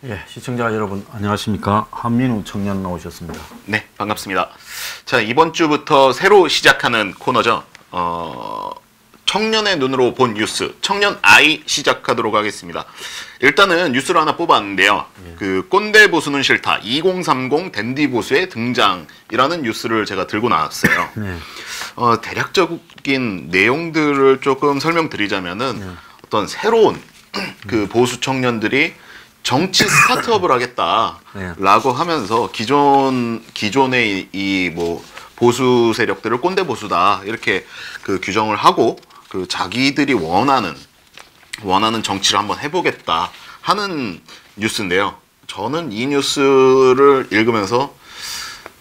예, 시청자 여러분 안녕하십니까? 한민우 청년 나오셨습니다. 네, 반갑습니다. 자, 이번 주부터 새로 시작하는 코너죠. 청년의 눈으로 본 뉴스, 청년 아이 시작하도록 하겠습니다. 일단은 뉴스를 하나 뽑았는데요. 그 꼰대 보수는 싫다. 2030 댄디 보수의 등장이라는 뉴스를 제가 들고 나왔어요. 네. 대략적인 내용들을 조금 설명드리자면은 어떤 새로운 그 보수 청년들이 정치 스타트업을 하겠다라고 하면서 기존의 이 뭐 보수 세력들을 꼰대 보수다 이렇게 그 규정을 하고 그 자기들이 원하는 정치를 한번 해보겠다 하는 뉴스인데요. 저는 이 뉴스를 읽으면서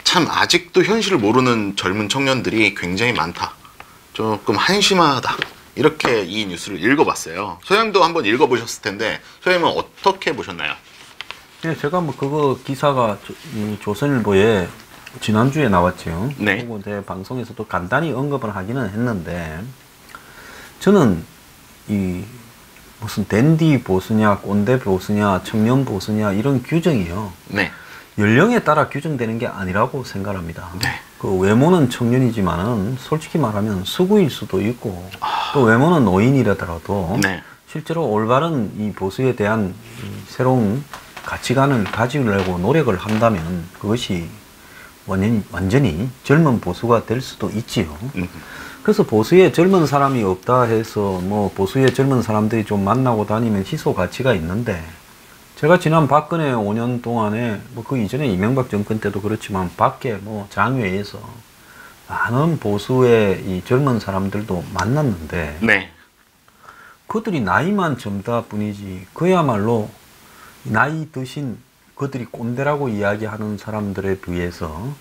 참 아직도 현실을 모르는 젊은 청년들이 굉장히 많다. 조금 한심하다. 이렇게 이 뉴스를 읽어봤어요. 소장님도 한번 읽어보셨을 텐데 소장님은 어떻게 보셨나요? 네, 제가 뭐 그거 기사가 조선일보에 지난주에 나왔죠. 네. 그리고 제 방송에서도 간단히 언급을 하기는 했는데 저는 이 무슨 댄디 보수냐, 꼰대 보수냐, 청년 보수냐 이런 규정이요. 네. 연령에 따라 규정되는 게 아니라고 생각합니다. 네. 그 외모는 청년이지만은 솔직히 말하면 수구일 수도 있고 또 외모는 노인이라더라도 네. 실제로 올바른 이 보수에 대한 이 새로운 가치관을 가지려고 노력을 한다면 그것이 완전히 젊은 보수가 될 수도 있지요. 그래서 보수에 젊은 사람이 없다 해서 뭐 보수에 젊은 사람들이 좀 만나고 다니면 희소 가치가 있는데 제가 지난 박근혜 5년 동안에 뭐 그 이전에 이명박 정권 때도 그렇지만 밖에 뭐 장외에서 많은 보수의 이 젊은 사람들도 만났는데 네. 그들이 나이만 젊다 뿐이지 그야말로 나이 드신 그들이 꼰대라고 이야기하는 사람들에 비해서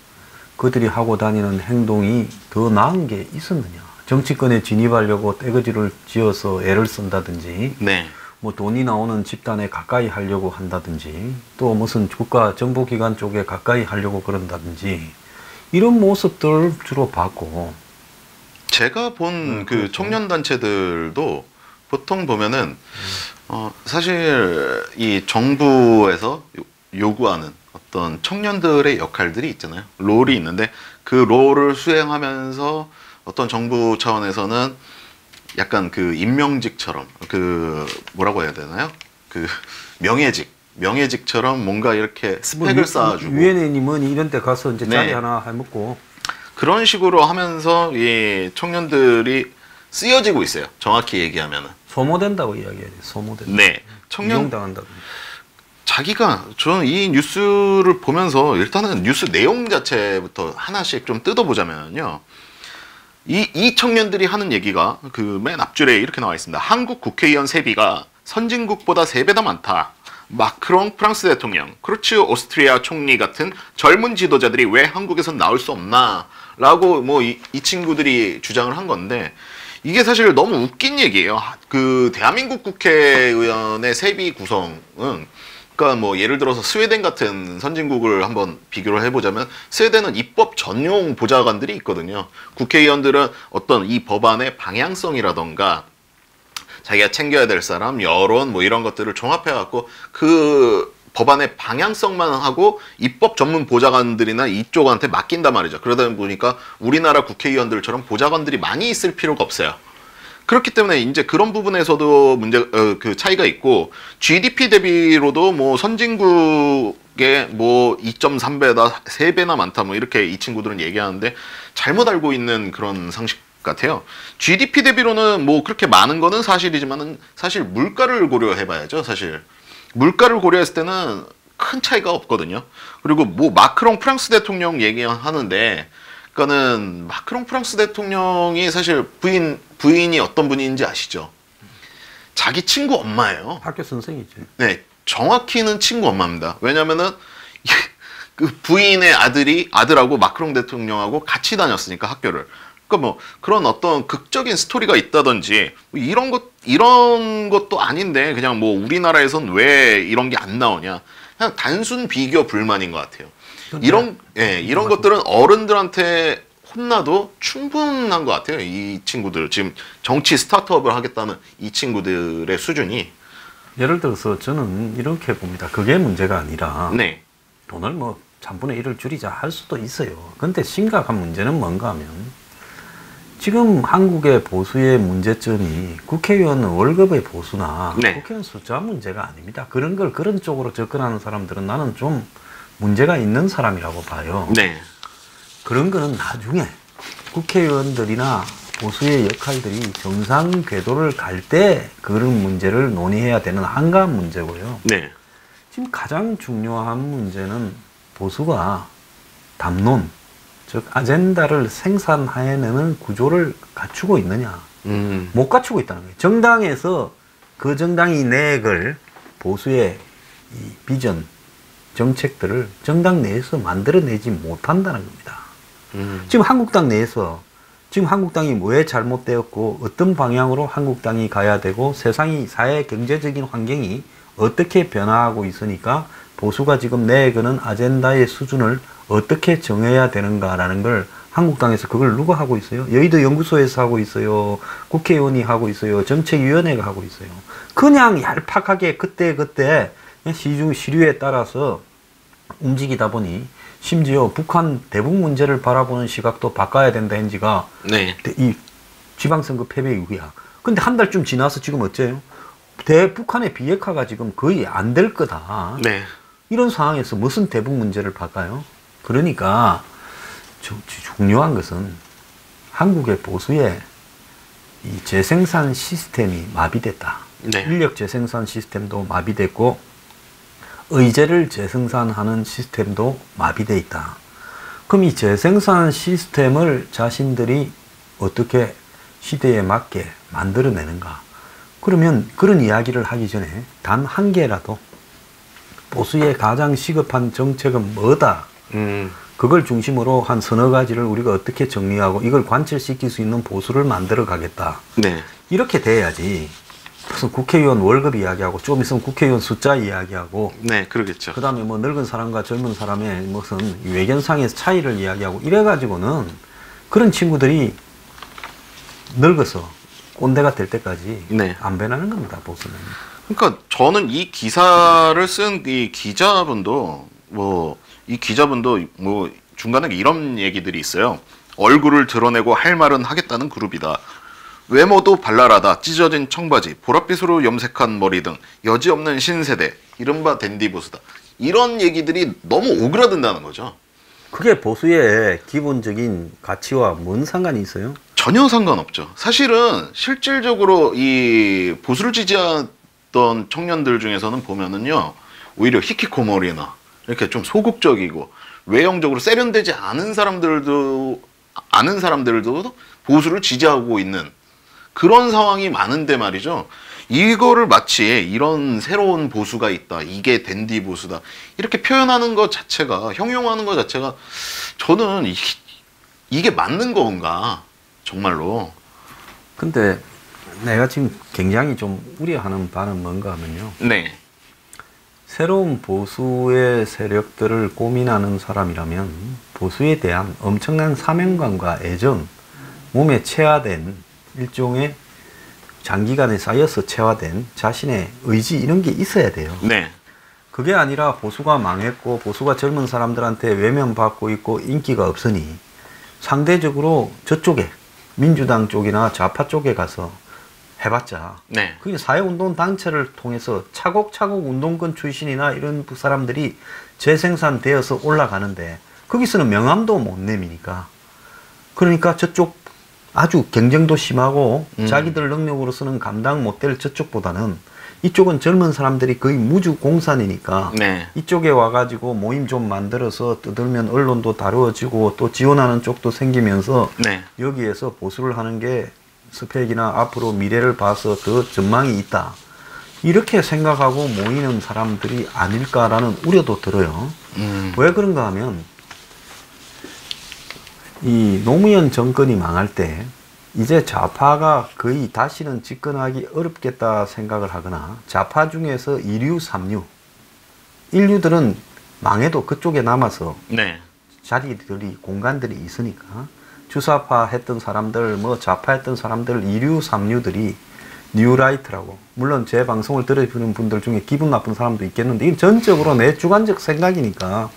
그들이 하고 다니는 행동이 더 나은 게 있었느냐. 정치권에 진입하려고 떼거지를 지어서 애를 쓴다든지 네. 뭐 돈이 나오는 집단에 가까이 하려고 한다든지 또 무슨 국가 정보기관 쪽에 가까이 하려고 그런다든지 이런 모습들 주로 봤고 제가 본 그 청년 단체들도 보통 보면은 사실 이 정부에서 요구하는 어떤 청년들의 역할들이 있잖아요. 롤이 있는데 그 롤을 수행하면서 어떤 정부 차원에서는 약간 그 임명직처럼 그 뭐라고 해야 되나요? 그 명예직처럼 뭔가 이렇게 스펙을 쌓아주고 유엔님은 이런 데 가서 이제 자리 네. 하나 해먹고 그런 식으로 하면서 이 청년들이 쓰여지고 있어요. 정확히 얘기하면은 소모된다고 이야기해야 돼. 소모된다. 네. 청년 이용당한다고. 저는 이 뉴스를 보면서 일단은 뉴스 내용 자체부터 하나씩 좀 뜯어보자면요. 이 청년들이 하는 얘기가 그 맨 앞줄에 이렇게 나와 있습니다. 한국 국회의원 세비가 선진국보다 3배나 많다. 마크롱 프랑스 대통령, 크루츠 오스트리아 총리 같은 젊은 지도자들이 왜 한국에선 나올 수 없나? 라고 뭐 이 친구들이 주장을 한 건데 이게 사실 너무 웃긴 얘기예요. 그 대한민국 국회의원의 세비 구성은 그러니까 뭐 예를 들어서 스웨덴 같은 선진국을 한번 비교를 해보자면 스웨덴은 입법 전용 보좌관들이 있거든요. 국회의원들은 어떤 이 법안의 방향성이라던가 자기가 챙겨야 될 사람, 여론 뭐 이런 것들을 종합해갖고 그 법안의 방향성만 하고 입법 전문 보좌관들이나 이쪽한테 맡긴단 말이죠. 그러다 보니까 우리나라 국회의원들처럼 보좌관들이 많이 있을 필요가 없어요. 그렇기 때문에 이제 그런 부분에서도 그 차이가 있고 GDP 대비로도 뭐 선진국의 뭐 2.3배다 3배나 많다 뭐 이렇게 이 친구들은 얘기하는데 잘못 알고 있는 그런 상식 같아요. GDP 대비로는 뭐 그렇게 많은 거는 사실이지만은 사실 물가를 고려해 봐야죠. 사실 물가를 고려했을 때는 큰 차이가 없거든요. 그리고 뭐 마크롱 프랑스 대통령 얘기하는데 그러니까는 마크롱 프랑스 대통령이 사실 부인이 어떤 분인지 아시죠? 자기 친구 엄마예요. 학교 선생이죠. 네, 정확히는 친구 엄마입니다. 왜냐면은 그 부인의 아들하고 마크롱 대통령하고 같이 다녔으니까 학교를. 그러니까 뭐 그런 어떤 극적인 스토리가 있다든지 이런 것도 아닌데 그냥 뭐 우리나라에선 왜 이런 게 안 나오냐? 그냥 단순 비교 불만인 것 같아요. 이런 것들은 어른들한테 혼나도 충분한 것 같아요. 이 친구들 지금 정치 스타트업을 하겠다는 이 친구들의 수준이 예를 들어서 저는 이렇게 봅니다. 그게 문제가 아니라 네. 돈을 뭐 3분의 1을 줄이자 할 수도 있어요. 근데 심각한 문제는 뭔가 하면 지금 한국의 보수의 문제점이 국회의원 월급의 보수나 네. 국회의원 숫자 문제가 아닙니다. 그런 쪽으로 접근하는 사람들은 나는 좀 문제가 있는 사람이라고 봐요. 네. 그런 거는 나중에 국회의원들이나 보수의 역할들이 정상 궤도를 갈 때 그런 문제를 논의해야 되는 한가한 문제고요. 네. 지금 가장 중요한 문제는 보수가 담론, 즉 아젠다를 생산해내는 구조를 갖추고 있느냐, 못 갖추고 있다는 거예요. 정당에서 그 정당이 내걸 보수의 이 비전, 정책들을 정당 내에서 만들어내지 못한다는 겁니다. 지금 한국당 내에서 지금 한국당이 왜 잘못되었고 어떤 방향으로 한국당이 가야 되고 세상이 사회 경제적인 환경이 어떻게 변화하고 있으니까 보수가 지금 내거는 아젠다의 수준을 어떻게 정해야 되는가라는 걸 한국당에서 그걸 누가 하고 있어요? 여의도 연구소에서 하고 있어요. 국회의원이 하고 있어요. 정책위원회가 하고 있어요. 그냥 얄팍하게 그때 시중 시류에 따라서 움직이다 보니 심지어 북한 대북 문제를 바라보는 시각도 바꿔야 된다 한지가 네. 이 지방선거 패배 이후야. 근데 한 달쯤 지나서 지금 어째요? 북한의 비핵화가 지금 거의 안 될 거다. 네. 이런 상황에서 무슨 대북 문제를 바꿔요? 그러니까 중요한 것은 한국의 보수의 이 재생산 시스템이 마비됐다. 네. 인력 재생산 시스템도 마비됐고 의제를 재생산하는 시스템도 마비돼 있다. 그럼 이 재생산 시스템을 자신들이 어떻게 시대에 맞게 만들어내는가? 그러면 그런 이야기를 하기 전에 단 한 개라도 보수의 가장 시급한 정책은 뭐다? 그걸 중심으로 한 서너 가지를 우리가 어떻게 정리하고 이걸 관철시킬 수 있는 보수를 만들어 가겠다. 네. 이렇게 돼야지 무슨 국회의원 월급 이야기하고 좀 있으면 국회의원 숫자 이야기하고 네, 그러겠죠. 그 다음에 뭐 늙은 사람과 젊은 사람의 무슨 외견상의 차이를 이야기하고 이래가지고는 그런 친구들이 늙어서 꼰대가 될 때까지 네. 안 변하는 겁니다, 보수는. 그러니까 저는 이 기사를 쓴 이 기자분도 뭐 중간에 이런 얘기들이 있어요. 얼굴을 드러내고 할 말은 하겠다는 그룹이다. 외모도 발랄하다. 찢어진 청바지, 보랏빛으로 염색한 머리 등 여지없는 신세대, 이른바 댄디 보수다. 이런 얘기들이 너무 오그라든다는 거죠. 그게 보수의 기본적인 가치와 뭔 상관이 있어요? 전혀 상관없죠. 사실은 실질적으로 이 보수를 지지하던 청년들 중에서는 보면은요, 오히려 히키코모리나 이렇게 좀 소극적이고 외형적으로 세련되지 않은 사람들도 보수를 지지하고 있는 그런 상황이 많은데 말이죠. 이거를 마치 이런 새로운 보수가 있다, 이게 댄디 보수다, 이렇게 표현하는 것 자체가, 형용하는 것 자체가 저는 이게 맞는 건가, 정말로. 근데 내가 지금 굉장히 좀 우려하는 바는 뭔가 하면요. 네. 새로운 보수의 세력들을 고민하는 사람이라면 보수에 대한 엄청난 사명감과 애정, 몸에 체화된 일종의 장기간에 쌓여서 체화된 자신의 의지 이런 게 있어야 돼요. 네. 그게 아니라 보수가 망했고 보수가 젊은 사람들한테 외면받고 있고 인기가 없으니 상대적으로 저쪽에 민주당 쪽이나 좌파 쪽에 가서 해봤자 네. 그게 사회운동 단체를 통해서 차곡차곡 운동권 출신이나 이런 사람들이 재생산되어서 올라가는데 거기서는 명함도 못 내미니까 그러니까 저쪽 아주 경쟁도 심하고 자기들 능력으로서는 감당 못될 저쪽보다는 이쪽은 젊은 사람들이 거의 무주공산이니까 네. 이쪽에 와가지고 모임 좀 만들어서 뜯으면 언론도 다루어지고 또 지원하는 쪽도 생기면서 네. 여기에서 보수를 하는 게 스펙이나 앞으로 미래를 봐서 더 전망이 있다. 이렇게 생각하고 모이는 사람들이 아닐까라는 우려도 들어요. 왜 그런가 하면 이 노무현 정권이 망할 때 이제 좌파가 거의 다시는 집권하기 어렵겠다 생각을 하거나 좌파 중에서 2류, 3류 인류들은 망해도 그쪽에 남아서 네. 자리들이 공간들이 있으니까 주사파 했던 사람들 뭐 좌파 했던 사람들 2류, 3류들이 뉴라이트라고. 물론 제 방송을 들으시는 분들 중에 기분 나쁜 사람도 있겠는데 이건 전적으로 내 주관적 생각이니까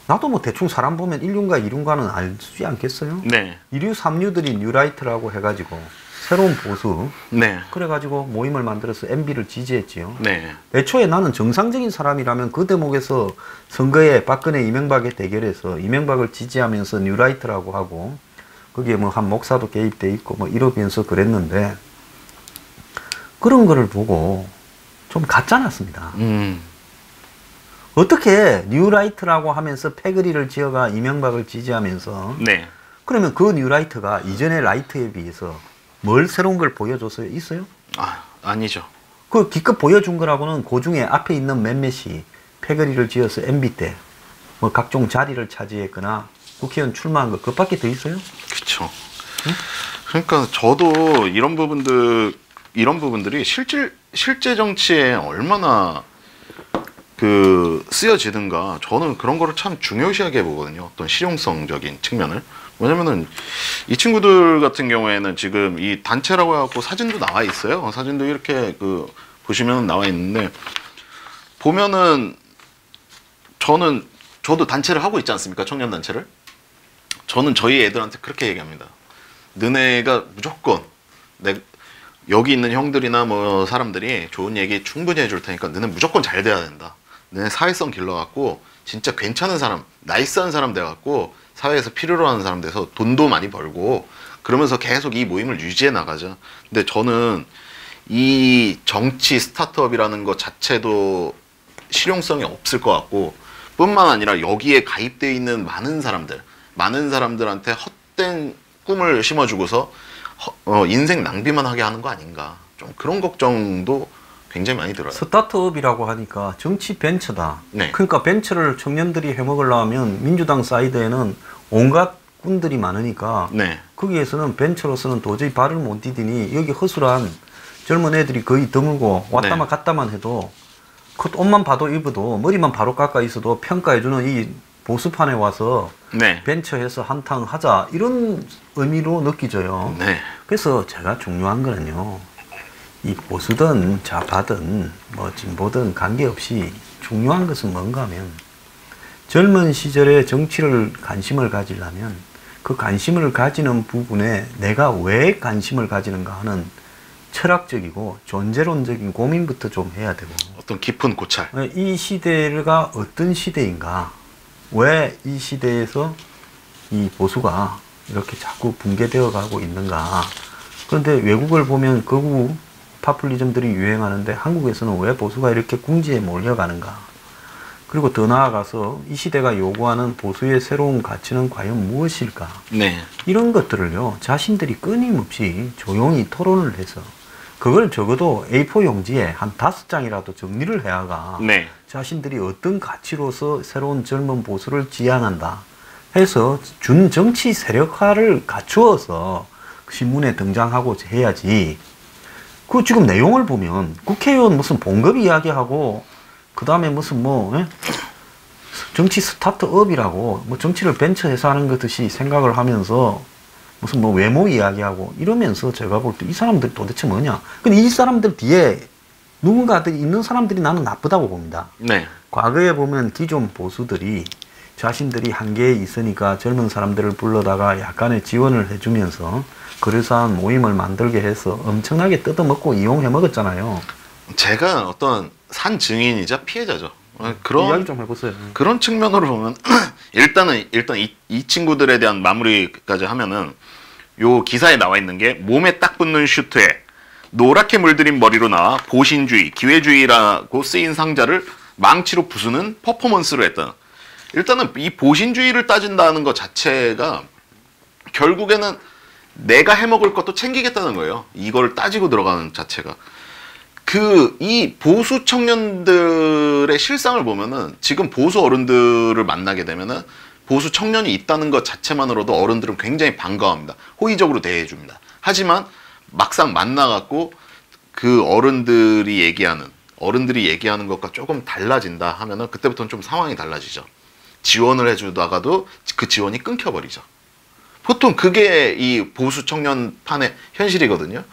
나도 뭐 대충 사람 보면 1륜가 2륜가는 알지 않겠어요? 네. 2류 3류들이 뉴라이트라고 해가지고 새로운 보수 네. 그래가지고 모임을 만들어서 MB를 지지했지요. 네. 애초에 나는 정상적인 사람이라면 그 대목에서 선거에 박근혜 이명박의 대결에서 이명박을 지지하면서 뉴라이트라고 하고 거기에 뭐 한 목사도 개입돼 있고 뭐 이러면서 그랬는데 그런 거를 보고 좀 가짜났습니다. 어떻게 뉴라이트라고 하면서 패거리를 지어가 이명박을 지지하면서 네. 그러면 그 뉴라이트가 이전의 라이트에 비해서 뭘 새로운 걸 보여줬어요? 있어요? 아, 아니죠. 그 기껏 보여준 거라고는 그 중에 앞에 있는 몇몇이 패거리를 지어서 MB 때 뭐 각종 자리를 차지했거나 국회의원 출마한 거 그것밖에 더 있어요? 그렇죠. 응? 그러니까 저도 이런 부분들이 실제 정치에 얼마나 그 쓰여지든가 저는 그런 거를 참 중요시하게 보거든요. 어떤 실용성적인 측면을. 왜냐면은 이 친구들 같은 경우에는 지금 이 단체라고 해갖고 사진도 나와 있어요. 사진도 이렇게 그 보시면 나와 있는데 보면은 저도 단체를 하고 있지 않습니까? 청년 단체를. 저는 저희 애들한테 그렇게 얘기합니다. 너네가 무조건 여기 있는 형들이나 뭐 사람들이 좋은 얘기 충분히 해줄 테니까 너네 무조건 잘 돼야 된다. 너네 사회성 길러갖고 진짜 괜찮은 사람, 나이스한 사람 돼갖고 사회에서 필요로 하는 사람 돼서 돈도 많이 벌고 그러면서 계속 이 모임을 유지해 나가자. 근데 저는 이 정치 스타트업이라는 것 자체도 실용성이 없을 것 같고 뿐만 아니라 여기에 가입되어 있는 많은 사람들한테 헛된 꿈을 심어주고서 인생 낭비만 하게 하는 거 아닌가. 좀 그런 걱정도 굉장히 많이 들어요. 스타트업이라고 하니까 정치 벤처다. 네. 그러니까 벤처를 청년들이 해먹으려면 민주당 사이드에는 온갖 꾼들이 많으니까 네. 거기에서는 벤처로서는 도저히 발을 못 디디니 여기 허술한 젊은 애들이 거의 드물고 왔다만 네. 갔다만 해도 그 옷만 봐도 입어도 머리만 바로 깎아 있어도 평가해주는 이 보수판에 와서 네. 벤처해서 한탕 하자 이런 의미로 느끼져요. 네. 그래서 제가 중요한 거는요. 이 보수든 좌파든 뭐 진보든 관계없이 중요한 것은 뭔가 하면 젊은 시절에 정치를 관심을 가지려면 그 관심을 가지는 부분에 내가 왜 관심을 가지는가 하는 철학적이고 존재론적인 고민부터 좀 해야 되고 어떤 깊은 고찰. 이 시대가 어떤 시대인가 왜 이 시대에서 이 보수가 이렇게 자꾸 붕괴되어 가고 있는가. 그런데 외국을 보면 극우 파퓰리즘들이 유행하는데 한국에서는 왜 보수가 이렇게 궁지에 몰려가는가. 그리고 더 나아가서 이 시대가 요구하는 보수의 새로운 가치는 과연 무엇일까. 네. 이런 것들을요 자신들이 끊임없이 조용히 토론을 해서 그걸 적어도 A4 용지에 한 5장이라도 정리를 해야가 네. 자신들이 어떤 가치로서 새로운 젊은 보수를 지향한다 해서 준정치 세력화를 갖추어서 신문에 등장하고 해야지. 그 지금 내용을 보면 국회의원 무슨 봉급 이야기하고 그 다음에 무슨 뭐 정치 스타트업이라고 뭐 정치를 벤처해서 하는 것듯이 생각을 하면서 무슨 뭐 외모 이야기하고 이러면서 제가 볼 때 이 사람들이 도대체 뭐냐. 근데 이 사람들 뒤에 누군가들이 있는 사람들이 나는 나쁘다고 봅니다. 네. 과거에 보면 기존 보수들이 자신들이 한계에 있으니까 젊은 사람들을 불러다가 약간의 지원을 해주면서 그래서한 모임을 만들게 해서 엄청나게 뜯어먹고 이용해 먹었잖아요. 제가 어떤 산 증인이자 피해자죠. 이야기 그런 좀 해보세요. 그런 측면으로 보면 일단 이 친구들에 대한 마무리까지 하면은 요 기사에 나와 있는 게 몸에 딱 붙는 슈트에 노랗게 물들인 머리로 나와 보신주의, 기회주의라고 쓰인 상자를 망치로 부수는 퍼포먼스를 했다. 일단은 이 보신주의를 따진다는 것 자체가 결국에는 내가 해먹을 것도 챙기겠다는 거예요. 이걸 따지고 들어가는 자체가. 이 보수 청년들의 실상을 보면은 지금 보수 어른들을 만나게 되면은 보수 청년이 있다는 것 자체만으로도 어른들은 굉장히 반가워합니다. 호의적으로 대해줍니다. 하지만 막상 만나갖고 그 어른들이 얘기하는 것과 조금 달라진다 하면은 그때부터는 좀 상황이 달라지죠. 지원을 해주다가도 그 지원이 끊겨버리죠. 보통 그게 이 보수 청년판의 현실이거든요.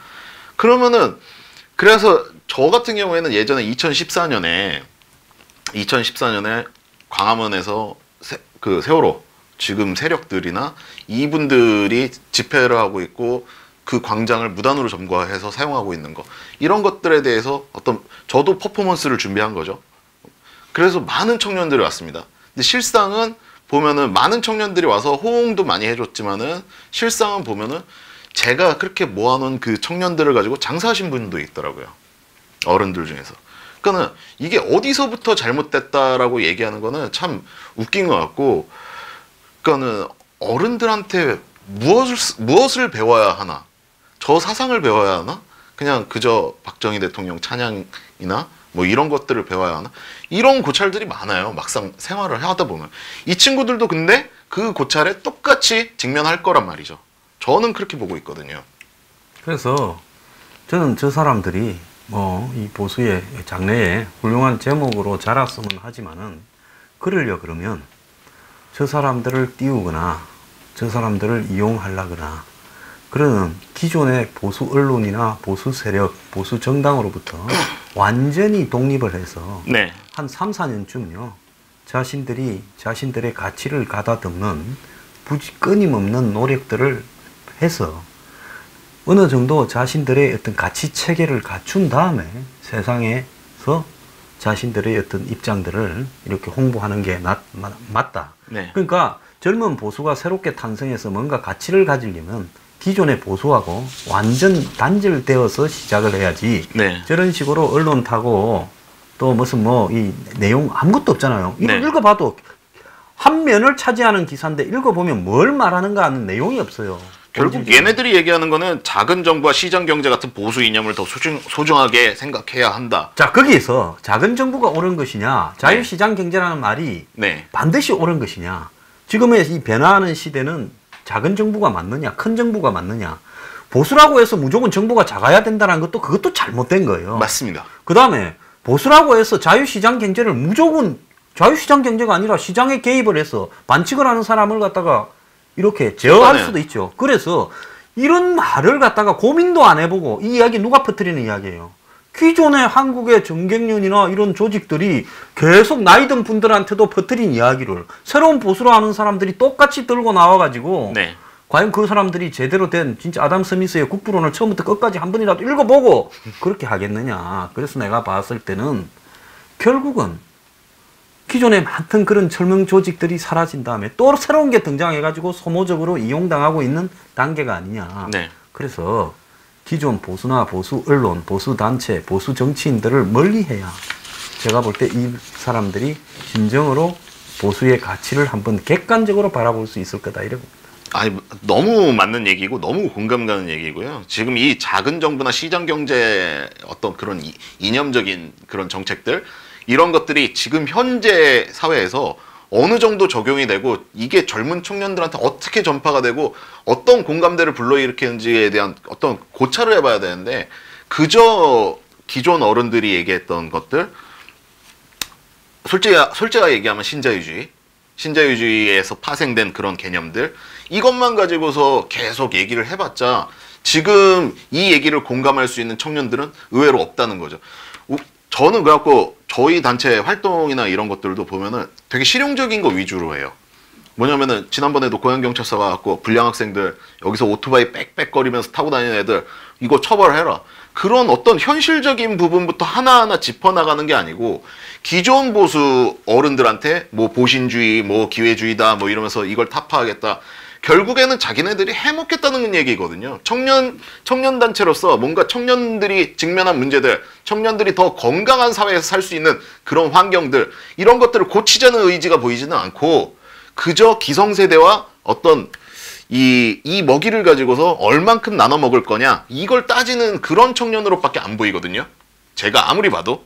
그러면은 그래서 저 같은 경우에는 예전에 2014년에 광화문에서 그 세월호 지금 세력들이나 이분들이 집회를 하고 있고 그 광장을 무단으로 점거해서 사용하고 있는 거 이런 것들에 대해서 어떤 저도 퍼포먼스를 준비한 거죠. 그래서 많은 청년들이 왔습니다. 근데 실상은 보면은 많은 청년들이 와서 호응도 많이 해줬지만은 실상은 보면은 제가 그렇게 모아놓은 그 청년들을 가지고 장사하신 분도 있더라고요. 어른들 중에서. 그러니까는 이게 어디서부터 잘못됐다라고 얘기하는 거는 참 웃긴 것 같고, 그러니까는 어른들한테 무엇을 배워야 하나? 저 사상을 배워야 하나? 그냥 그저 박정희 대통령 찬양이나 뭐 이런 것들을 배워야 하나? 이런 고찰들이 많아요. 막상 생활을 하다 보면. 이 친구들도 근데 그 고찰에 똑같이 직면할 거란 말이죠. 저는 그렇게 보고 있거든요. 그래서 저는 저 사람들이 뭐 이 보수의 장래에 훌륭한 제목으로 자랐으면 하지만은 그러려 그러면 저 사람들을 띄우거나 저 사람들을 이용하려거나 그러는 기존의 보수 언론이나 보수 세력, 보수 정당으로부터 완전히 독립을 해서 네. 한 3, 4년쯤요. 자신들의 가치를 가다듬는 끊임없는 노력들을 해서 어느 정도 자신들의 어떤 가치 체계를 갖춘 다음에 세상에서 자신들의 어떤 입장들을 이렇게 홍보하는 게 맞다. 네. 그러니까 젊은 보수가 새롭게 탄생해서 뭔가 가치를 가지려면 기존의 보수하고 완전 단절되어서 시작을 해야지. 네. 저런 식으로 언론 타고 또 무슨 뭐 이 내용 아무것도 없잖아요. 이거 네. 읽어봐도 한 면을 차지하는 기사인데 읽어보면 뭘 말하는가 하는 내용이 없어요. 결국 얘네들이 얘기하는 거는 작은 정부와 시장 경제 같은 보수 이념을 더 소중하게 생각해야 한다. 자, 거기에서 작은 정부가 옳은 것이냐, 자유시장 경제라는 말이 네. 반드시 옳은 것이냐. 지금의 이 변화하는 시대는 작은 정부가 맞느냐, 큰 정부가 맞느냐. 보수라고 해서 무조건 정부가 작아야 된다는 것도 그것도 잘못된 거예요. 맞습니다. 그 다음에 보수라고 해서 자유시장 경제를 무조건 자유시장 경제가 아니라 시장에 개입을 해서 반칙을 하는 사람을 갖다가 이렇게 제어할 수도 있죠. 그래서 이런 말을 갖다가 고민도 안 해보고 이 이야기 누가 퍼뜨리는 이야기예요. 기존의 한국의 정경련이나 이런 조직들이 계속 나이 든 분들한테도 퍼뜨린 이야기를 새로운 보수로 하는 사람들이 똑같이 들고 나와가지고 네. 과연 그 사람들이 제대로 된 진짜 아담 스미스의 국부론을 처음부터 끝까지 한 번이라도 읽어보고 그렇게 하겠느냐. 그래서 내가 봤을 때는 결국은 기존에 많던 그런 젊은 조직들이 사라진 다음에 또 새로운 게 등장해가지고 소모적으로 이용당하고 있는 단계가 아니냐. 네. 그래서 기존 보수나 보수 언론, 보수 단체, 보수 정치인들을 멀리해야 제가 볼 때 이 사람들이 진정으로 보수의 가치를 한번 객관적으로 바라볼 수 있을 거다 이래 봅니다. 아니, 너무 맞는 얘기고 너무 공감 가는 얘기고요. 지금 이 작은 정부나 시장 경제 어떤 그런 이념적인 그런 정책들 이런 것들이 지금 현재 사회에서 어느 정도 적용이 되고 이게 젊은 청년들한테 어떻게 전파가 되고 어떤 공감대를 불러일으키는지에 대한 어떤 고찰을 해봐야 되는데 그저 기존 어른들이 얘기했던 것들 솔직하게 얘기하면 신자유주의에서 파생된 그런 개념들 이것만 가지고서 계속 얘기를 해봤자 지금 이 얘기를 공감할 수 있는 청년들은 의외로 없다는 거죠. 저는 그래갖고 저희 단체 활동이나 이런 것들도 보면은 되게 실용적인 거 위주로 해요. 뭐냐면은 지난번에도 고양경찰서 가갖고 불량 학생들 여기서 오토바이 빽빽거리면서 타고 다니는 애들 이거 처벌해라. 그런 어떤 현실적인 부분부터 하나하나 짚어나가는 게 아니고 기존 보수 어른들한테 뭐 보신주의, 뭐 기회주의다 뭐 이러면서 이걸 타파하겠다. 결국에는 자기네들이 해먹겠다는 얘기거든요. 청년단체로서 뭔가 청년들이 직면한 문제들, 청년들이 더 건강한 사회에서 살 수 있는 그런 환경들, 이런 것들을 고치자는 의지가 보이지는 않고, 그저 기성세대와 어떤 이 먹이를 가지고서 얼만큼 나눠 먹을 거냐, 이걸 따지는 그런 청년으로밖에 안 보이거든요. 제가 아무리 봐도.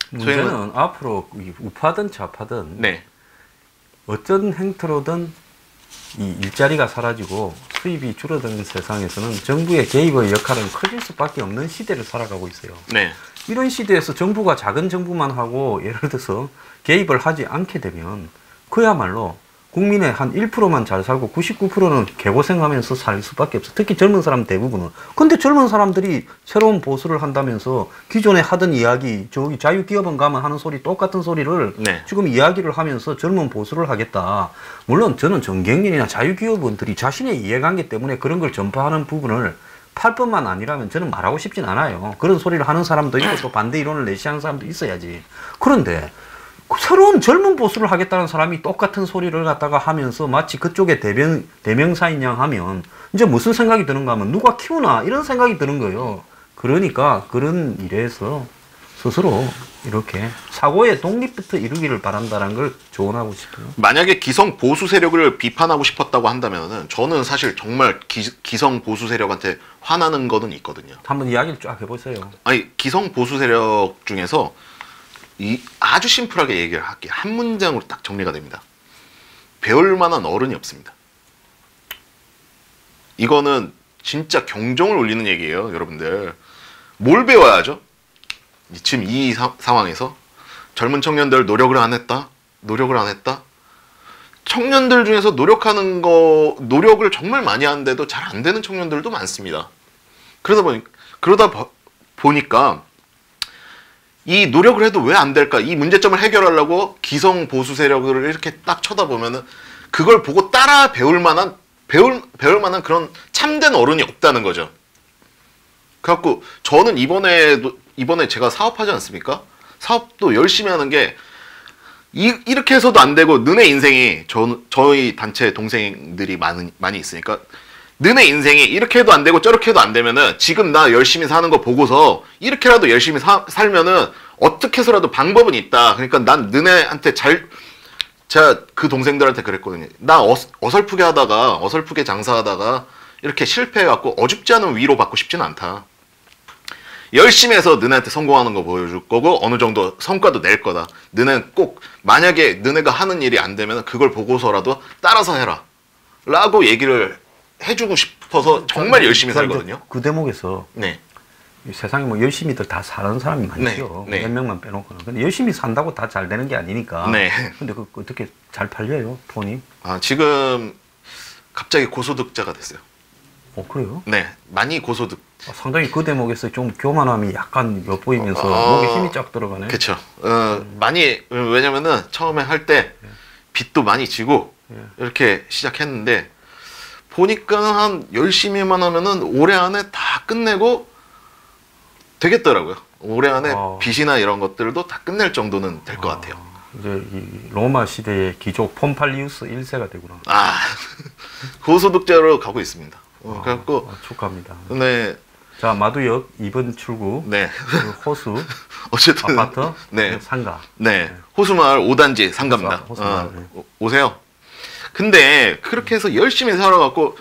문제는 앞으로 우파든 좌파든 네. 어떤 행태로든 이 일자리가 사라지고 수입이 줄어드는 세상에서는 정부의 개입의 역할은 커질 수밖에 없는 시대를 살아가고 있어요. 네. 이런 시대에서 정부가 작은 정부만 하고 예를 들어서 개입을 하지 않게 되면 그야말로 국민의 한 1%만 잘 살고 99%는 개고생하면서 살 수밖에 없어. 특히 젊은 사람 대부분은. 근데 젊은 사람들이 새로운 보수를 한다면서 기존에 하던 이야기, 저기 자유기업원 가면 하는 소리, 똑같은 소리를 네. 지금 이야기를 하면서 젊은 보수를 하겠다. 물론 저는 정경련이나 자유기업원들이 자신의 이해관계 때문에 그런 걸 전파하는 부분을 팔 뿐만 아니라면 저는 말하고 싶진 않아요. 그런 소리를 하는 사람도 있고 또 반대 이론을 내시하는 사람도 있어야지. 그런데 새로운 젊은 보수를 하겠다는 사람이 똑같은 소리를 갖다가 하면서 마치 그쪽에 대명사인 양 하면 이제 무슨 생각이 드는가 하면 누가 키우나 이런 생각이 드는 거예요. 그러니까 그런 일에서 스스로 이렇게 사고의 독립부터 이루기를 바란다는 걸 조언하고 싶어요. 만약에 기성 보수 세력을 비판하고 싶었다고 한다면은 저는 사실 정말 기성 보수 세력한테 화나는 거는 있거든요. 한번 이야기를 쫙 해보세요. 아니 기성 보수 세력 중에서 이 아주 심플하게 얘기를 할게요. 한 문장으로 딱 정리가 됩니다. 배울 만한 어른이 없습니다. 이거는 진짜 경종을 울리는 얘기예요, 여러분들. 뭘 배워야죠? 지금 이 상황에서 젊은 청년들 노력을 안 했다? 노력을 안 했다? 청년들 중에서 노력을 정말 많이 하는데도 잘 안 되는 청년들도 많습니다. 그러다 보니까 이 노력을 해도 왜 안 될까? 이 문제점을 해결하려고 기성 보수 세력을 이렇게 딱 쳐다보면은 그걸 보고 따라 배울 만한 그런 참된 어른이 없다는 거죠. 그래갖고 저는 이번에 제가 사업하지 않습니까? 사업도 열심히 하는 게 이렇게 해서도 안 되고 너네 인생이 저희 단체 동생들이 많이 있으니까 너네 인생이 이렇게 해도 안 되고 저렇게 해도 안 되면은 지금 나 열심히 사는 거 보고서 이렇게라도 열심히 살면은 어떻게 해서라도 방법은 있다. 그러니까 난 너네한테 제가 그 동생들한테 그랬거든요. 나 어설프게 장사하다가 이렇게 실패해갖고 어줍지 않은 위로 받고 싶지는 않다. 열심히 해서 너네한테 성공하는 거 보여줄 거고 어느 정도 성과도 낼 거다. 너네는 꼭 만약에 너네가 하는 일이 안 되면 그걸 보고서라도 따라서 해라. 라고 얘기를 해주고 싶어서 정말 열심히 살거든요. 그 대목에서 네. 이 세상에 뭐 열심히들 다 사는 사람이 많죠. 네. 몇 명만 빼놓고는. 근데 열심히 산다고 다 잘 되는 게 아니니까. 네. 근데 그 어떻게 잘 팔려요, 폰이? 지금 갑자기 고소득자가 됐어요. 그래요? 네, 많이 고소득. 상당히 그 대목에서 좀 교만함이 약간 엿보이면서 목에 힘이 쫙 들어가네. 그렇죠. 많이 왜냐면은 처음에 할 때 빚도 많이 지고 이렇게 시작했는데 보니까 한 열심히만 하면은 올해 안에 다 끝내고 되겠더라고요. 올해 안에 빚이나 이런 것들도 다 끝낼 정도는 될 것 같아요. 이제 이 로마 시대의 기족 폼팔리우스 1세가 되구나. 고소득자로 가고 있습니다. 그래갖고 축하합니다. 네. 자, 마두역 2번 출구. 네. 그 호수. 어쨌든 아파트. 네. 상가. 네. 호수마을 5단지 상가입니다. 호수마을. 오세요. 근데 그렇게 해서 열심히 살아갖고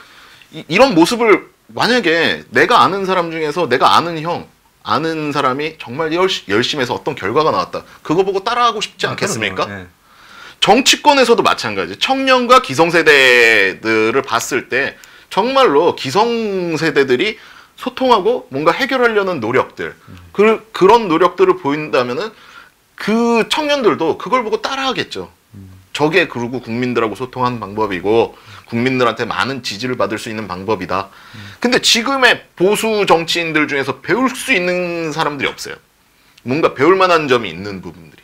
이런 모습을 만약에 내가 아는 사람 중에서 내가 아는 사람이 정말 열심히 해서 어떤 결과가 나왔다. 그거 보고 따라하고 싶지 않겠습니까? 네. 정치권에서도 마찬가지. 청년과 기성세대들을 봤을 때 정말로 기성세대들이 소통하고 뭔가 해결하려는 노력들 그런 노력들을 보인다면은 그 청년들도 그걸 보고 따라하겠죠. 저게 그리고 국민들하고 소통하는 방법이고 국민들한테 많은 지지를 받을 수 있는 방법이다. 근데 지금의 보수 정치인들 중에서 배울 수 있는 사람들이 없어요. 뭔가 배울 만한 점이 있는 부분들이.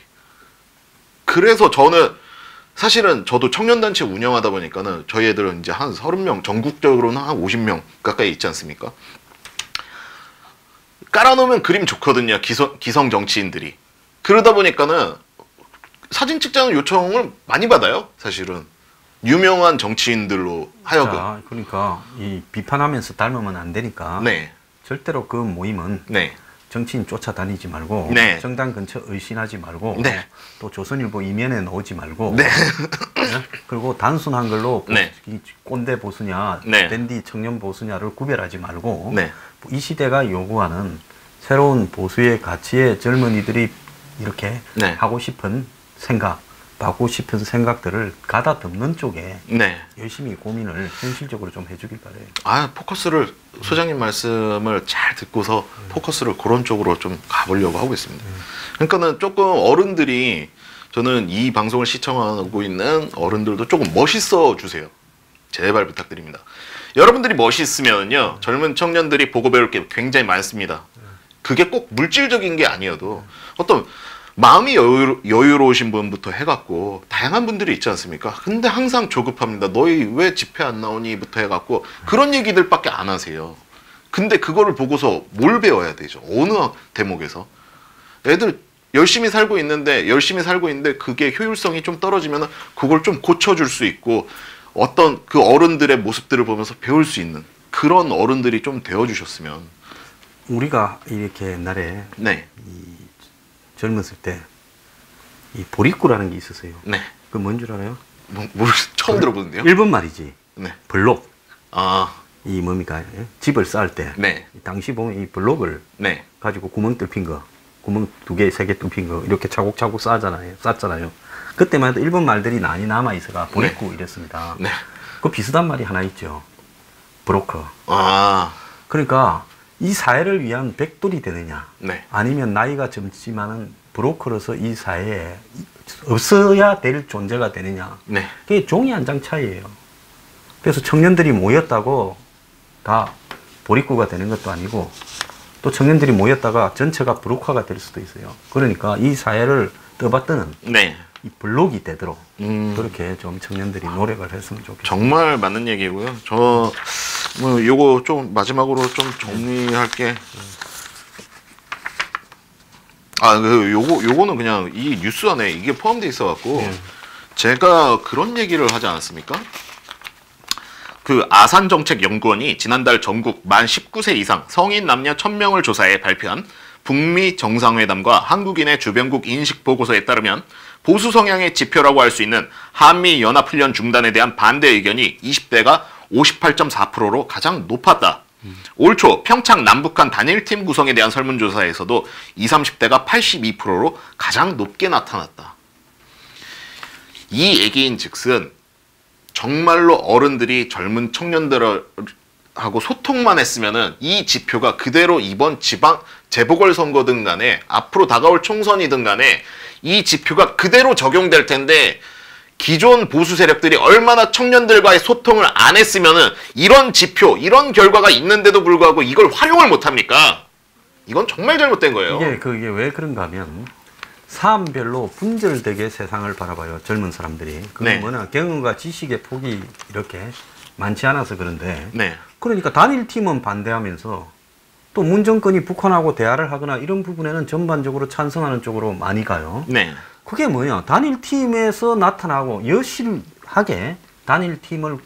그래서 저는 사실은 저도 청년단체 운영하다 보니까는 저희 애들은 이제 한 30명, 전국적으로는 한 50명 가까이 있지 않습니까? 깔아놓으면 그림 좋거든요. 기성 정치인들이. 그러다 보니까는 사진 찍자는 요청을 많이 받아요. 사실은. 유명한 정치인들로 하여금. 자, 그러니까 이 비판하면서 닮으면 안 되니까 네. 절대로 그 모임은 네. 정치인 쫓아다니지 말고 네. 정당 근처 의심하지 말고 네. 또 조선일보 이면에 넣지 말고 네. 네? 그리고 단순한 걸로 네. 이 꼰대 보수냐 네. 댄디 청년 보수냐를 구별하지 말고 네. 이 시대가 요구하는 새로운 보수의 가치에 젊은이들이 이렇게 네. 하고 싶은 생각 하고 싶은 생각들을 가다듬는 쪽에 네. 열심히 고민을 현실적으로 좀 해주길 바래요. 포커스를 소장님 말씀을 잘 듣고서 포커스를 그런 쪽으로 좀 가보려고 하고 있습니다. 그러니까는 조금 어른들이 저는 이 방송을 시청하고 있는 어른들도 조금 멋있어 주세요. 제발 부탁드립니다. 여러분들이 멋있으면요, 젊은 청년들이 보고 배울 게 굉장히 많습니다. 그게 꼭 물질적인 게 아니어도 어떤 마음이 여유로우신 분부터 해갖고 다양한 분들이 있지 않습니까? 근데 항상 조급합니다. 너희 왜 집회 안 나오니?부터 해갖고 그런 얘기들밖에 안 하세요. 근데 그거를 보고서 뭘 배워야 되죠? 어느 대목에서? 애들 열심히 살고 있는데 그게 효율성이 좀 떨어지면 그걸 좀 고쳐줄 수 있고 어떤 그 어른들의 모습들을 보면서 배울 수 있는 그런 어른들이 좀 되어주셨으면. 우리가 이렇게 옛날에 네. 젊었을 때 이 보리꾸라는 게 있었어요. 네. 그 뭔 줄 알아요? 처음 들어보는데요? 일본 말이지. 네. 블록. 아. 이 뭡니까? 집을 쌓을 때. 네. 당시 보면 이 블록을 네. 가지고 구멍 뚫힌 거, 구멍 2개, 3개 뚫힌 거 이렇게 차곡차곡 쌓잖아요. 그때만 해도 일본 말들이 많이 남아 있어가 보리꾸 네. 이랬습니다. 네. 그 비슷한 말이 하나 있죠. 브로커. 아. 그러니까 이 사회를 위한 백돌이 되느냐, 네. 아니면 나이가 젊지만은 브로커로서 이 사회에 없어야 될 존재가 되느냐. 네. 그게 종이 한 장 차이예요. 그래서 청년들이 모였다고 다 보리꾸가 되는 것도 아니고, 또 청년들이 모였다가 전체가 브로커가 될 수도 있어요. 그러니까 이 사회를 떠받드는 네. 이 블록이 되도록 그렇게 좀 청년들이 노력을 했으면 좋겠어요. 정말 맞는 얘기고요. 저 뭐 요거 좀 마지막으로 좀 정리할 게, 요거는 그냥 이 뉴스 안에 이게 포함되어 있어 갖고 제가 그런 얘기를 하지 않았습니까? 그 아산정책연구원이 지난달 전국 만 19세 이상 성인 남녀 1000명을 조사해 발표한 북미 정상회담과 한국인의 주변국 인식 보고서에 따르면 보수 성향의 지표라고 할 수 있는 한미 연합훈련 중단에 대한 반대 의견이 20대가 58.4%로 가장 높았다. 올 초 평창 남북한 단일팀 구성에 대한 설문조사에서도 20, 30대가 82%로 가장 높게 나타났다. 이 얘기인 즉슨 정말로 어른들이 젊은 청년들하고 소통만 했으면은 이 지표가 그대로 이번 지방 재보궐선거든 간에 앞으로 다가올 총선이든 간에 이 지표가 그대로 적용될 텐데, 기존 보수 세력들이 얼마나 청년들과의 소통을 안 했으면은 이런 지표, 이런 결과가 있는데도 불구하고 이걸 활용을 못 합니까? 이건 정말 잘못된 거예요. 그게 왜 그런가 하면 사안별로 분절되게 세상을 바라봐요. 젊은 사람들이. 그건 네. 뭐냐, 경험과 지식의 폭이 이렇게 많지 않아서 그런데, 네. 그러니까 단일팀은 반대하면서 또 문정권이 북한하고 대화를 하거나 이런 부분에는 전반적으로 찬성하는 쪽으로 많이 가요. 네. 그게 뭐냐, 단일팀에서 나타나고 여실하게 단일팀을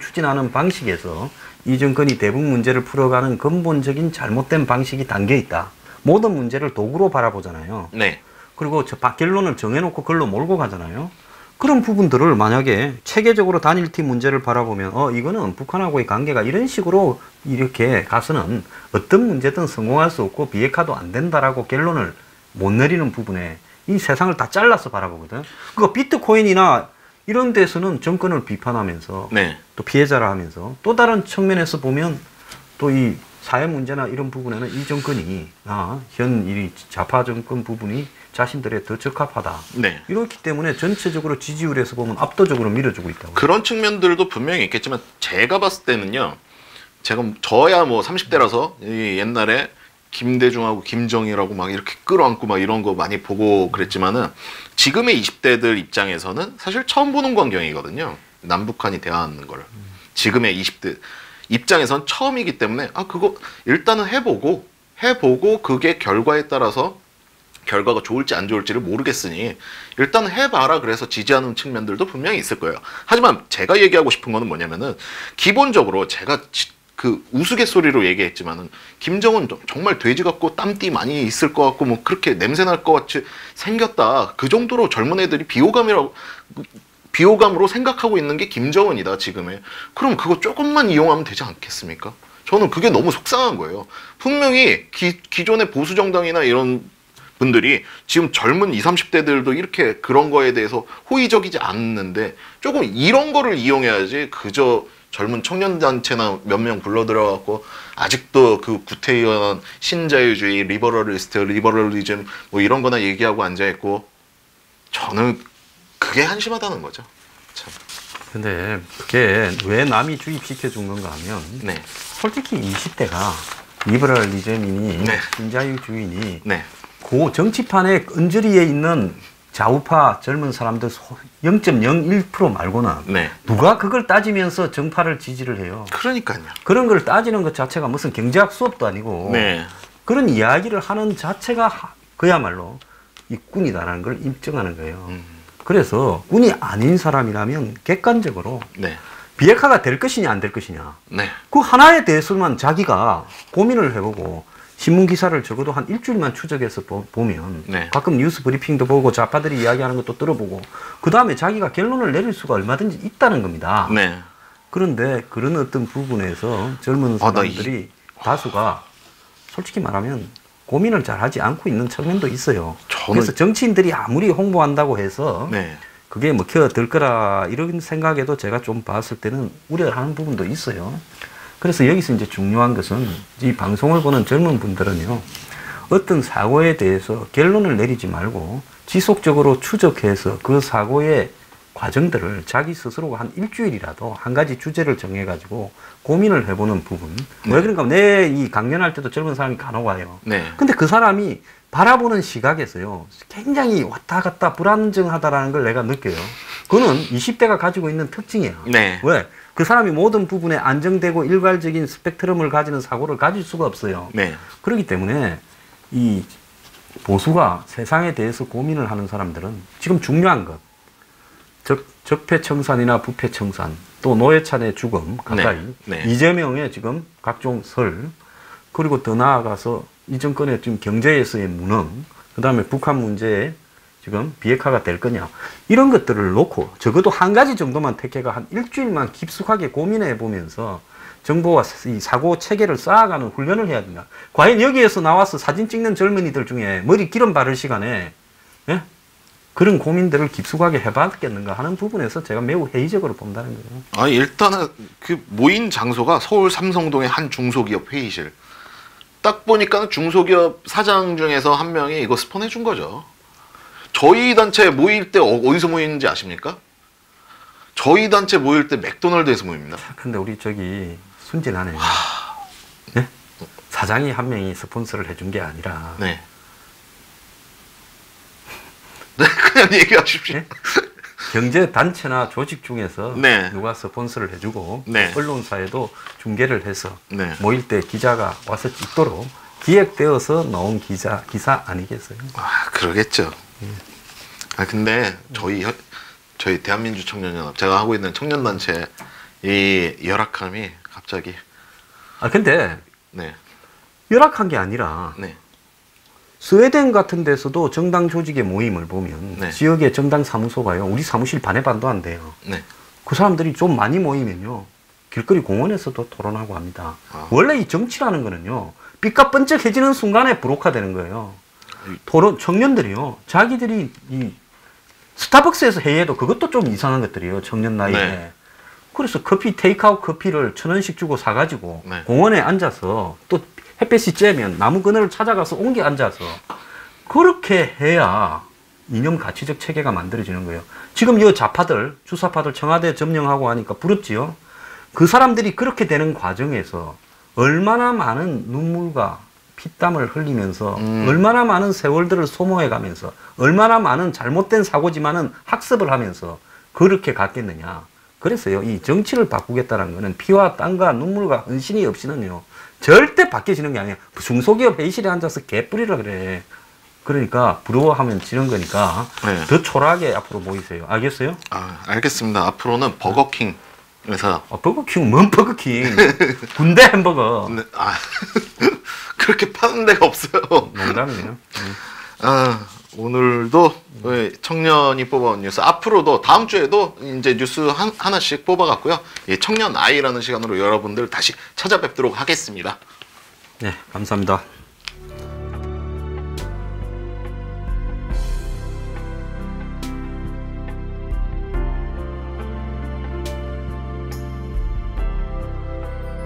추진하는 방식에서 이 정권이 대북 문제를 풀어가는 근본적인 잘못된 방식이 담겨 있다. 모든 문제를 도구로 바라보잖아요. 네. 그리고 결론을 정해놓고 그걸로 몰고 가잖아요. 그런 부분들을 만약에 체계적으로 단일팀 문제를 바라보면 이거는 북한하고의 관계가 이런 식으로 이렇게 가서는 어떤 문제든 성공할 수 없고 비핵화도 안 된다라고 결론을 못 내리는 부분에 이 세상을 다 잘라서 바라보거든. 그거 비트코인이나 이런 데서는 정권을 비판하면서 네. 또 피해자라 하면서, 또 다른 측면에서 보면 또 이 사회 문제나 이런 부분에는 이 정권이 현 이 좌파 정권 부분이 자신들의 더 적합하다. 네. 이렇기 때문에 전체적으로 지지율에서 보면 압도적으로 밀어주고 있다고. 그런 측면들도 분명히 있겠지만 제가 봤을 때는요. 저야 뭐 30대라서 옛날에 김대중하고 김정일하고 막 이렇게 끌어안고 막 이런 거 많이 보고 그랬지만은 지금의 20대들 입장에서는 사실 처음 보는 광경이거든요. 남북한이 대화하는 걸. 지금의 20대 입장에선 처음이기 때문에 그거 일단은 해보고 그게 결과에 따라서 결과가 좋을지 안 좋을지를 모르겠으니 일단 해봐라, 그래서 지지하는 측면들도 분명히 있을 거예요. 하지만 제가 얘기하고 싶은 거는 뭐냐면은, 기본적으로 제가 그 우스갯소리로 얘기했지만은 김정은 정말 돼지 같고 땀띠 많이 있을 것 같고 뭐 그렇게 냄새 날 것 같이 생겼다, 그 정도로 젊은 애들이 비호감으로 생각하고 있는 게 김정은이다 지금의. 그럼 그거 조금만 이용하면 되지 않겠습니까? 저는 그게 너무 속상한 거예요. 분명히 기존의 보수 정당이나 이런 분들이 지금 젊은 20, 30대들도 이렇게 그런 거에 대해서 호의적이지 않는데 조금 이런 거를 이용해야지, 그저 젊은 청년단체나 몇 명 불러들여갖고 아직도 그 구태의원 신자유주의, 리버럴리즘 뭐 이런 거나 얘기하고 앉아있고, 저는 그게 한심하다는 거죠. 참. 근데 그게 왜 남이 주입시켜 준 건가 하면 네. 솔직히 20대가 리버럴리즘이니 네. 신자유주의니 네. 그 정치판의 언저리에 있는 좌우파 젊은 사람들 0.01% 말고는 네. 누가 그걸 따지면서 정파를 지지를 해요. 그러니까요. 그런 걸 따지는 것 자체가 무슨 경제학 수업도 아니고 네. 그런 이야기를 하는 자체가 그야말로 이 꾼이다라는 걸 입증하는 거예요. 그래서 꾼이 아닌 사람이라면 객관적으로 네. 비핵화가 될 것이냐 안 될 것이냐 네. 그 하나에 대해서만 자기가 고민을 해보고 신문 기사를 적어도 한 일주일만 추적해서 보면 네. 가끔 뉴스 브리핑도 보고 좌파들이 이야기하는 것도 들어보고 그 다음에 자기가 결론을 내릴 수가 얼마든지 있다는 겁니다. 네. 그런데 그런 어떤 부분에서 젊은 사람들이 다수가 솔직히 말하면 고민을 잘 하지 않고 있는 측면도 있어요. 그래서 정치인들이 아무리 홍보한다고 해서 네. 그게 먹혀들 거라 이런 생각에도 제가 좀 봤을 때는 우려하는 부분도 있어요. 그래서 여기서 이제 중요한 것은 이 방송을 보는 젊은 분들은요, 어떤 사고에 대해서 결론을 내리지 말고 지속적으로 추적해서 그 사고의 과정들을 자기 스스로가 한 일주일이라도 한 가지 주제를 정해가지고 고민을 해보는 부분. 네. 왜 그러니까 내 이 강연할 때도 젊은 사람이 간혹 와요. 네. 근데 그 사람이 바라보는 시각에서요, 굉장히 왔다 갔다 불안정하다라는 걸 내가 느껴요. 그거는 20대가 가지고 있는 특징이야. 네. 왜? 그 사람이 모든 부분에 안정되고 일괄적인 스펙트럼을 가지는 사고를 가질 수가 없어요. 네. 그렇기 때문에 이 보수가 세상에 대해서 고민을 하는 사람들은 지금 중요한 것, 적폐청산이나 부패청산, 또 노회찬의 죽음 가까이, 네. 이재명의 지금 각종 설, 그리고 더 나아가서 이 정권의 지금 경제에서의 무능, 그 다음에 북한 문제에 지금 비핵화가 될 거냐, 이런 것들을 놓고 적어도 한 가지 정도만 택해가 한 일주일만 깊숙하게 고민해 보면서 정보와 이 사고 체계를 쌓아가는 훈련을 해야 된다. 과연 여기에서 나와서 사진 찍는 젊은이들 중에 머리 기름 바를 시간에, 예? 그런 고민들을 깊숙하게 해봤겠는가 하는 부분에서 제가 매우 회의적으로 본다는 거예요. 아, 일단은 그 모인 장소가 서울 삼성동의 한 중소기업 회의실. 딱 보니까 중소기업 사장 중에서 한 명이 이거 스폰해 준 거죠. 저희 단체 모일 때 어디서 모이는지 아십니까? 저희 단체 모일 때 맥도날드에서 모입니다. 근데 우리 저기 순진하네. 네? 사장이 한 명이 스폰서를 해준 게 아니라 네. 네, 그냥 얘기하십시오. 네? 경제 단체나 조직 중에서 네. 누가 스폰서를 해주고 네. 언론사에도 중계를 해서 네. 모일 때 기자가 와서 찍도록 기획되어서 나온 기사 아니겠어요? 아, 그러겠죠. 아, 근데 저희 대한민주 청년연합, 제가 하고 있는 청년단체 이 열악함이 갑자기. 아, 근데 네. 열악한 게 아니라 네. 스웨덴 같은 데서도 정당 조직의 모임을 보면 네. 지역의 정당 사무소가요, 우리 사무실 반의 반도 안 돼요. 네. 그 사람들이 좀 많이 모이면요, 길거리 공원에서도 토론하고 합니다. 아. 원래 이 정치라는 거는요, 삐까뻔쩍해지는 순간에 불혹화되는 거예요. 토론, 청년들이요, 자기들이 이 스타벅스에서 회의해도 그것도 좀 이상한 것들이에요, 청년 나이에. 네. 그래서 테이크아웃 커피를 1,000원씩 주고 사가지고 네. 공원에 앉아서 또 햇볕이 쬐면 나무 그늘을 찾아가서 옹기 앉아서 그렇게 해야 이념 가치적 체계가 만들어지는 거예요. 지금 이 좌파들, 주사파들 청와대 점령하고 하니까 부럽지요? 그 사람들이 그렇게 되는 과정에서 얼마나 많은 눈물과 피땀을 흘리면서 얼마나 많은 세월들을 소모해 가면서 얼마나 많은 잘못된 사고지만은 학습을 하면서 그렇게 갔겠느냐. 그래서요, 이 정치를 바꾸겠다는 거는 피와 땀과 눈물과 헌신이 없이는요, 절대 바뀌어지는 게 아니에요. 중소기업 회의실에 앉아서 개뿌리라 그래. 그러니까 부러워하면 지는 거니까 네. 더 초라하게 앞으로 모이세요. 알겠어요? 아, 알겠습니다. 앞으로는 버거킹에서. 버거킹, 뭔 버거킹? 군대 햄버거. 네, 아, 그렇게 파는 데가 없어요. 농담이에요. 아, 오늘도 청년이 뽑아온 뉴스, 앞으로도 다음 주에도 이제 뉴스 하나씩 뽑아갖고요, 청년 아이라는 시간으로 여러분들 다시 찾아뵙도록 하겠습니다. 네, 감사합니다.